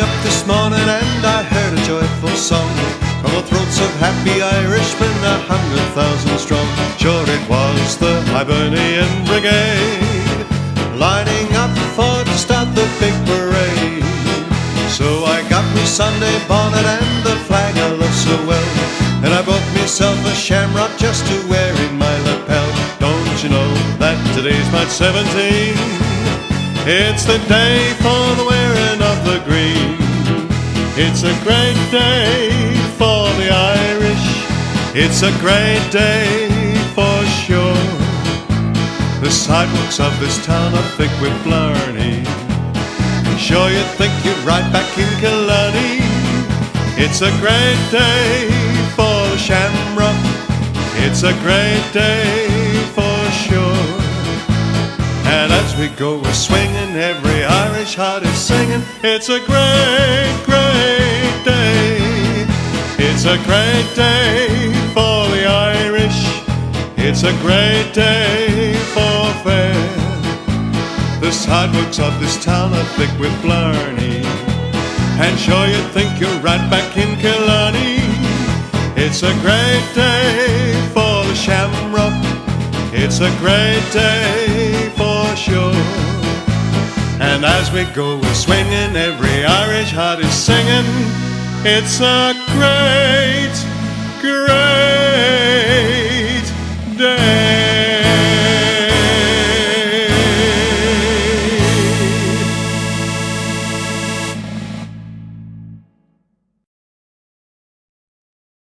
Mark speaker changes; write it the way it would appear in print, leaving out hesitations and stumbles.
Speaker 1: me up this morning and I heard a joyful song from the throats of happy Irishmen, 100,000 strong. Sure it was the Hibernian Brigade, lining up for to start the big parade. So I got me Sunday bonnet and the flag I love so well, and I bought myself a shamrock just to wear in my lapel. Don't you know that today's March 17? It's the day for the wearing of the green. It's a great day for the Irish. It's a great day for sure. The sidewalks of this town are thick with blarney. Sure you think you're right back in Killarney. It's a great day for the shamrock. It's a great day for sure. And as we go we're swinging, every Irish heart is singing. It's a great, great day. It's a great day for the Irish. It's a great day for fair. The sidewalks of this town are thick with blarney, and sure you think you're right back in Killarney. It's a great day for the shamrock. It's a great day for sure. And as we go we're swinging, every Irish heart is singing. It's a great